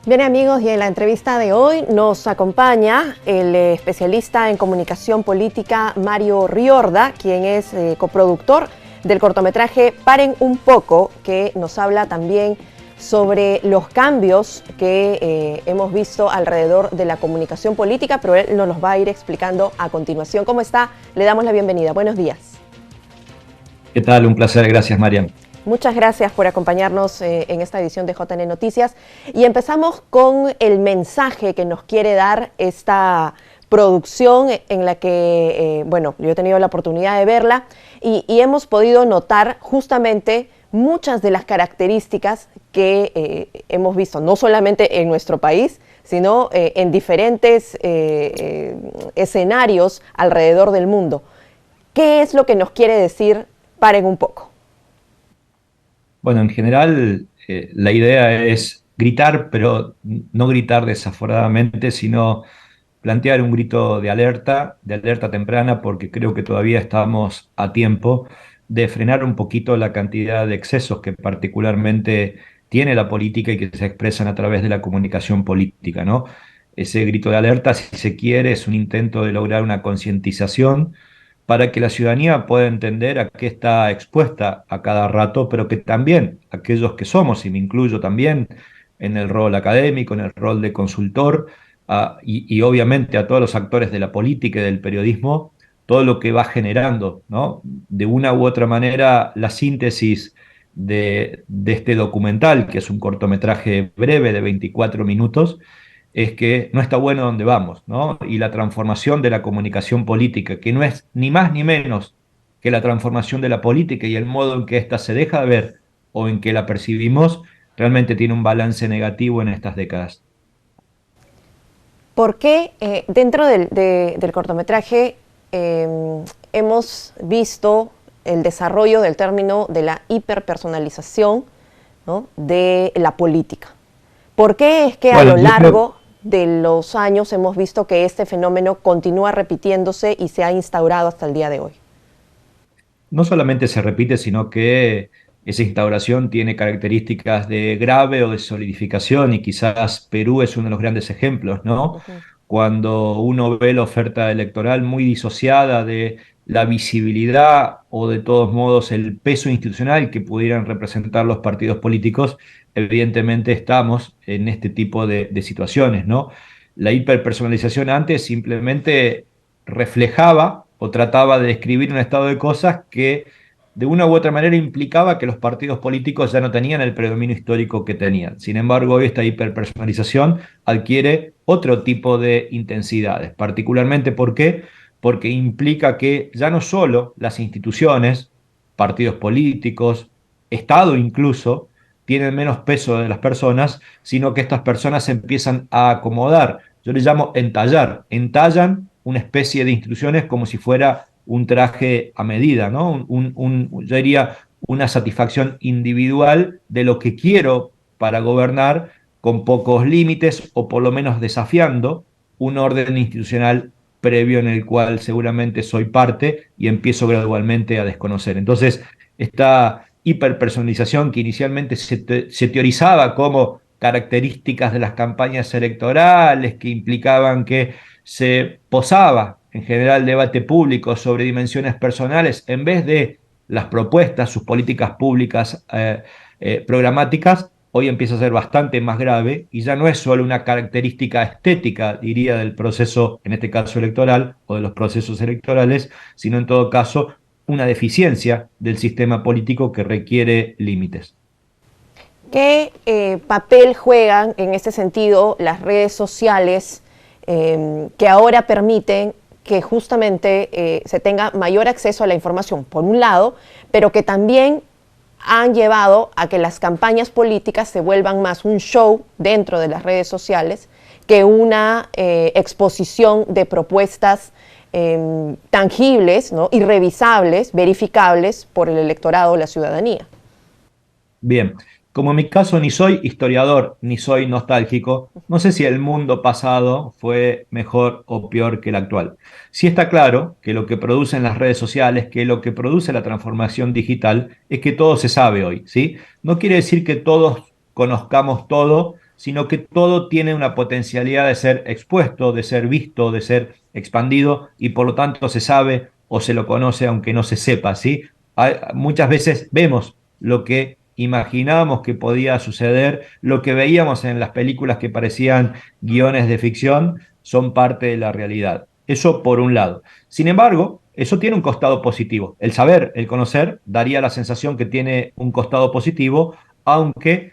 Bien amigos, y en la entrevista de hoy nos acompaña el especialista en comunicación política Mario Riorda, quien es coproductor del cortometraje Paren un poco, que nos habla también sobre los cambios que hemos visto alrededor de la comunicación política, pero él nos los va a ir explicando a continuación. ¿Cómo está? Le damos la bienvenida. Buenos días. ¿Qué tal? Un placer. Gracias, Mariam. Muchas gracias por acompañarnos en esta edición de JN Noticias. Y empezamos con el mensaje que nos quiere dar esta producción en la que, bueno, yo he tenido la oportunidad de verla y hemos podido notar justamente muchas de las características que hemos visto, no solamente en nuestro país, sino en diferentes escenarios alrededor del mundo. ¿Qué es lo que nos quiere decir Paren un poco? Bueno, en general la idea es gritar, pero no gritar desaforadamente, sino plantear un grito de alerta temprana, porque creo que todavía estamos a tiempo de frenar un poquito la cantidad de excesos que particularmente tiene la política y que se expresan a través de la comunicación política, ¿no? Ese grito de alerta, si se quiere, es un intento de lograr una concientización para que la ciudadanía pueda entender a qué está expuesta a cada rato, pero que también aquellos que somos, y me incluyo también en el rol académico, en el rol de consultor, y obviamente a todos los actores de la política y del periodismo, todo lo que va generando, ¿no? De una u otra manera, la síntesis de este documental, que es un cortometraje breve de 24 minutos, es que no está bueno donde vamos, ¿no? Y la transformación de la comunicación política, que no es ni más ni menos que la transformación de la política y el modo en que ésta se deja de ver o en que la percibimos, realmente tiene un balance negativo en estas décadas. ¿Por qué dentro del cortometraje hemos visto el desarrollo del término de la hiperpersonalización, ¿no?, de la política? ¿Por qué es que a lo largo de los años hemos visto que este fenómeno continúa repitiéndose y se ha instaurado hasta el día de hoy? No solamente se repite, sino que esa instauración tiene características de grave o de solidificación, y quizás Perú es uno de los grandes ejemplos, ¿no? Cuando uno ve la oferta electoral muy disociada de la visibilidad o de todos modos el peso institucional que pudieran representar los partidos políticos, evidentemente estamos en este tipo de situaciones, ¿no? La hiperpersonalización antes simplemente reflejaba o trataba de describir un estado de cosas que de una u otra manera implicaba que los partidos políticos ya no tenían el predominio histórico que tenían. Sin embargo, hoy esta hiperpersonalización adquiere otro tipo de intensidades, particularmente ¿por qué? Porque implica que ya no solo las instituciones, partidos políticos, Estado incluso, tienen menos peso de las personas, sino que estas personas se empiezan a acomodar. Yo le llamo entallan una especie de instituciones como si fuera un traje a medida, ¿no? Yo diría una satisfacción individual de lo que quiero para gobernar, con pocos límites o por lo menos desafiando un orden institucional previo en el cual seguramente soy parte y empiezo gradualmente a desconocer. Entonces, esta hiperpersonalización que inicialmente se teorizaba como características de las campañas electorales, que implicaban que se posaba en general el debate público sobre dimensiones personales en vez de las propuestas, sus políticas públicas programáticas, hoy empieza a ser bastante más grave y ya no es solo una característica estética, diría, del proceso, en este caso electoral, o de los procesos electorales, sino en todo caso una deficiencia del sistema político que requiere límites. ¿Qué papel juegan en este sentido las redes sociales que ahora permiten que justamente se tenga mayor acceso a la información, por un lado, pero que también han llevado a que las campañas políticas se vuelvan más un show dentro de las redes sociales que una exposición de propuestas tangibles, ¿no?, y revisables, verificables por el electorado o la ciudadanía? Bien, como en mi caso ni soy historiador ni soy nostálgico, no sé si el mundo pasado fue mejor o peor que el actual. Sí está claro que lo que producen las redes sociales, que lo que produce la transformación digital, es que todo se sabe hoy, ¿sí? No quiere decir que todos conozcamos todo, sino que todo tiene una potencialidad de ser expuesto, de ser visto, de ser expandido, y por lo tanto se sabe o se lo conoce aunque no se sepa, ¿sí? Muchas veces vemos lo que imaginábamos que podía suceder, lo que veíamos en las películas que parecían guiones de ficción, son parte de la realidad. Eso por un lado. Sin embargo, eso tiene un costado positivo. El saber, el conocer, daría la sensación que tiene un costado positivo, aunque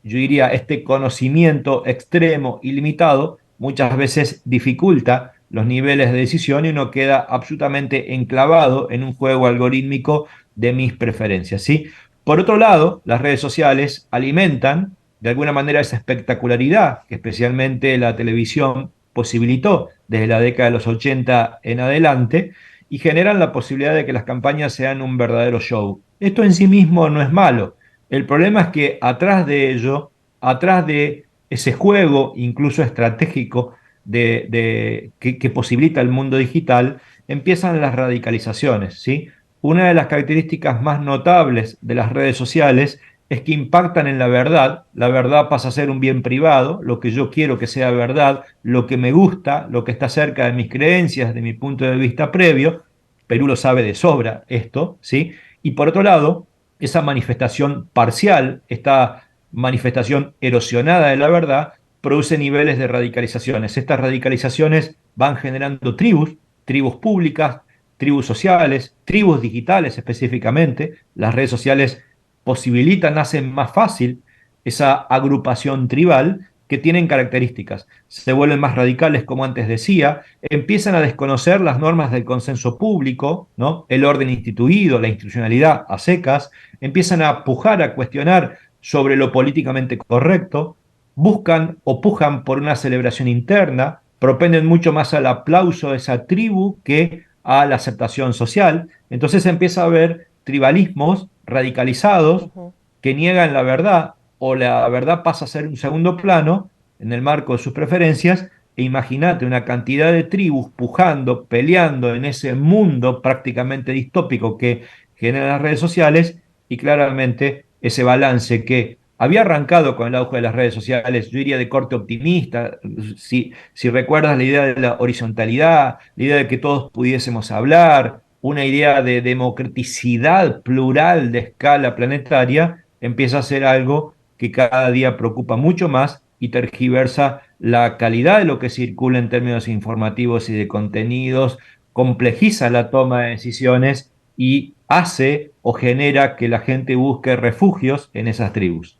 yo diría, este conocimiento extremo, ilimitado, muchas veces dificulta los niveles de decisión y uno queda absolutamente enclavado en un juego algorítmico de mis preferencias, ¿sí? Por otro lado, las redes sociales alimentan de alguna manera esa espectacularidad que especialmente la televisión posibilitó desde la década de los 80 en adelante y generan la posibilidad de que las campañas sean un verdadero show. Esto en sí mismo no es malo. El problema es que atrás de ello, atrás de ese juego, incluso estratégico, que posibilita el mundo digital, empiezan las radicalizaciones, ¿sí? Una de las características más notables de las redes sociales es que impactan en la verdad pasa a ser un bien privado, lo que yo quiero que sea verdad, lo que me gusta, lo que está cerca de mis creencias, de mi punto de vista previo. Perú lo sabe de sobra esto, ¿sí? Y por otro lado, esa manifestación parcial, esta manifestación erosionada de la verdad, produce niveles de radicalizaciones. Estas radicalizaciones van generando tribus, tribus públicas, tribus sociales, tribus digitales específicamente. Las redes sociales posibilitan, hacen más fácil esa agrupación tribal que tienen características. Se vuelven más radicales, como antes decía, empiezan a desconocer las normas del consenso público, ¿no? El orden instituido, la institucionalidad a secas, empiezan a pujar, a cuestionar sobre lo políticamente correcto, buscan o pujan por una celebración interna, propenden mucho más al aplauso de esa tribu que a la aceptación social. Entonces empieza a haber tribalismos radicalizados Ujú. que niegan la verdad o la verdad pasa a ser un segundo plano en el marco de sus preferencias. E imagínate una cantidad de tribus pujando, peleando en ese mundo prácticamente distópico que generan las redes sociales, y claramente ese balance que había arrancado con el auge de las redes sociales, yo diría de corte optimista. Si recuerdas la idea de la horizontalidad, la idea de que todos pudiésemos hablar, una idea de democraticidad plural de escala planetaria, empieza a ser algo que cada día preocupa mucho más y tergiversa la calidad de lo que circula en términos informativos y de contenidos, complejiza la toma de decisiones y hace o genera que la gente busque refugios en esas tribus.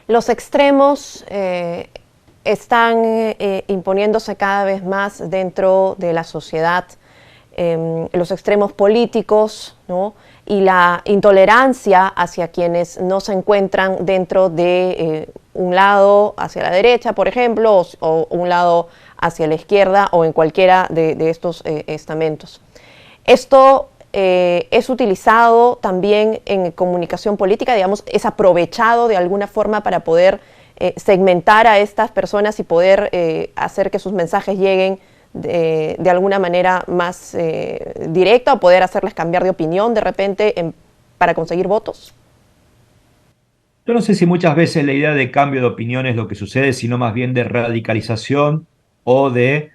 Los extremos están imponiéndose cada vez más dentro de la sociedad, los extremos políticos, ¿no? Y la intolerancia hacia quienes no se encuentran dentro de un lado hacia la derecha, por ejemplo, o un lado hacia la izquierda o en cualquiera de estos estamentos. Esto es utilizado también en comunicación política, digamos, es aprovechado de alguna forma para poder segmentar a estas personas y poder hacer que sus mensajes lleguen de alguna manera más directa, o poder hacerles cambiar de opinión de repente para conseguir votos. Yo no sé si muchas veces la idea de cambio de opinión es lo que sucede, sino más bien de radicalización o de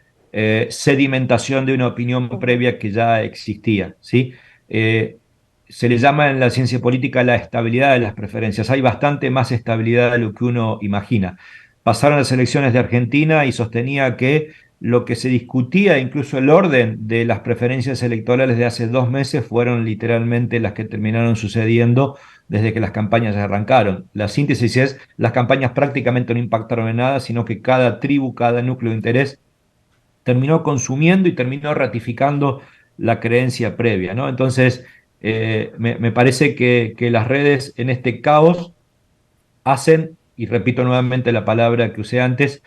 sedimentación de una opinión Ujú. previa que ya existía, ¿sí? Eh, Se le llama en la ciencia política la estabilidad de las preferencias. Hay bastante más estabilidad de lo que uno imagina. Pasaron las elecciones de Argentina y sostenía que lo que se discutía, incluso el orden de las preferencias electorales de hace 2 meses, fueron literalmente las que terminaron sucediendo desde que las campañas arrancaron. La síntesis es, las campañas prácticamente no impactaron en nada, sino que cada tribu, cada núcleo de interés terminó consumiendo y terminó ratificando la creencia previa, ¿no? Entonces, me parece que las redes en este caos hacen, y repito nuevamente la palabra que usé antes,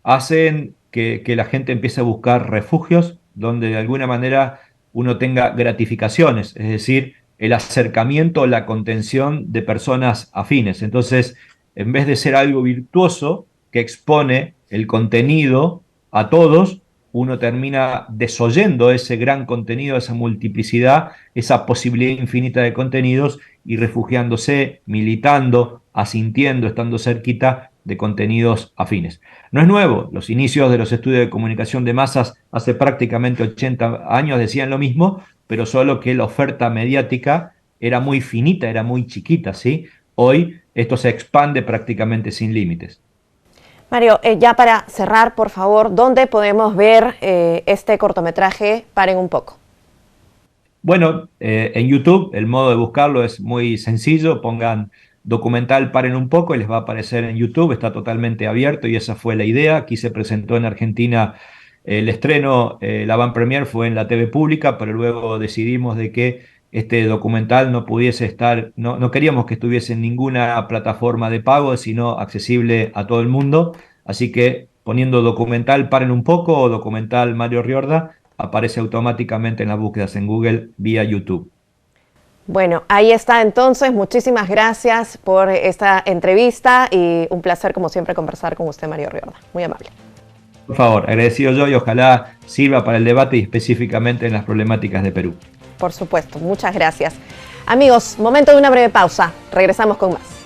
hacen que la gente empiece a buscar refugios donde de alguna manera uno tenga gratificaciones, es decir, el acercamiento, la contención de personas afines. Entonces, en vez de ser algo virtuoso que expone el contenido a todos, uno termina desoyendo ese gran contenido, esa multiplicidad, esa posibilidad infinita de contenidos, y refugiándose, militando, asintiendo, estando cerquita de contenidos afines. No es nuevo, los inicios de los estudios de comunicación de masas hace prácticamente 80 años decían lo mismo, pero solo que la oferta mediática era muy finita, era muy chiquita, ¿sí? Hoy esto se expande prácticamente sin límites. Mario, ya para cerrar, por favor, ¿dónde podemos ver este cortometraje? Paren un poco. Bueno, en YouTube el modo de buscarlo es muy sencillo, pongan documental Paren un poco y les va a aparecer en YouTube, está totalmente abierto y esa fue la idea. Aquí se presentó en Argentina el estreno, la van premier fue en la TV pública, pero luego decidimos de que este documental no pudiese estar, no queríamos que estuviese en ninguna plataforma de pago, sino accesible a todo el mundo. Así que poniendo documental Paren un poco o documental Mario Riorda, aparece automáticamente en las búsquedas en Google vía YouTube. Bueno, ahí está entonces. Muchísimas gracias por esta entrevista y un placer, como siempre, conversar con usted, Mario Riorda. Muy amable. Por favor, agradecido yo y ojalá sirva para el debate y específicamente en las problemáticas de Perú. Por supuesto, muchas gracias. Amigos, momento de una breve pausa. Regresamos con más.